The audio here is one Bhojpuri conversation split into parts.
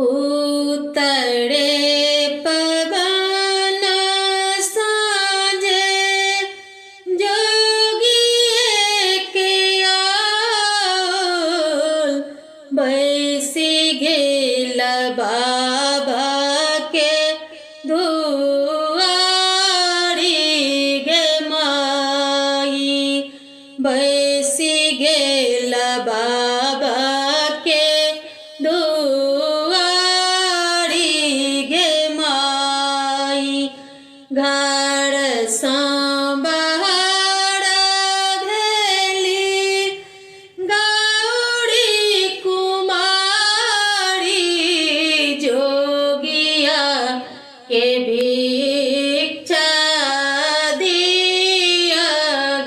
उतरे पवन साँझे जोगिए के आल बैसी गेल बाबा के दुआरी गे माई बैसी गेल बाबा के दुआरी गे माई घर सँ बाहर भेली गौरी कुमारी जोगिया के भिक्षा दिया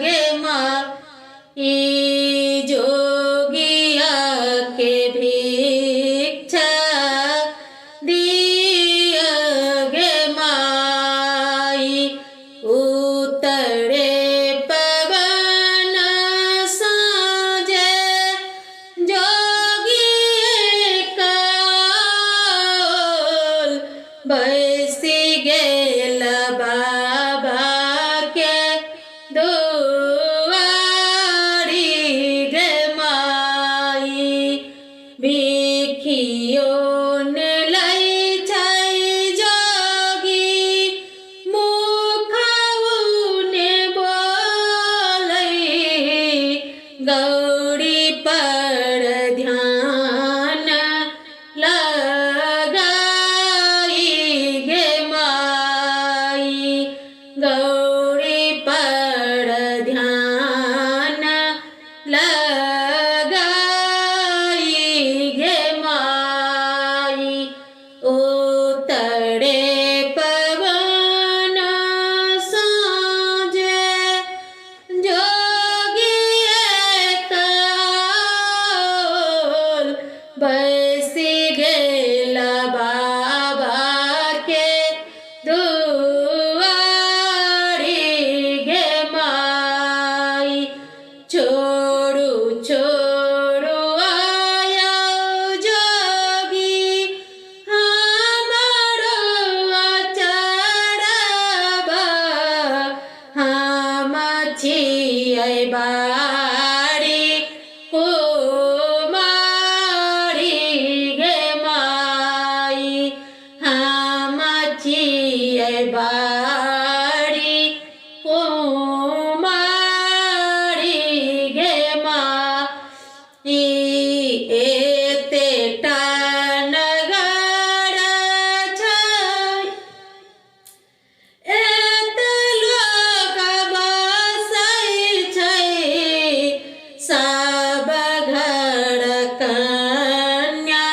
गे माई जोगिया के भिक्षा दिया गे माई उतरे पवन साँझे जोगिए का आल बैसी गेल बाबा के दुआरी गे माई भिखियो ने लै छै जोगी मुखौ ने बोलै गौरी पर ध्यान लगाई गे माई गौरी पर ध्यान लगाई गे माई उतरे पवन साँझे जोगिए का आल बैसी गेल बाबा के दुआरी गे माई छोड़ू छोड़ू आयो जोगी हमारो अचरबा हम छियै बारी कुमारी गे माई हम छियै बारी कुमारी गे माई एते टा नगर छै एते लोक बसै छै सब घर कन्या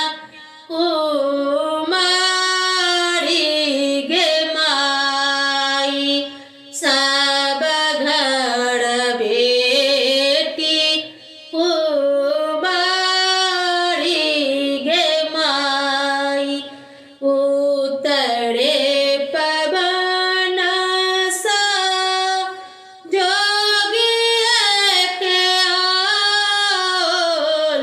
कुमारी गे माई सब घर बेटी कुमारी गे माई उतरे पवन सा जोगिए के आल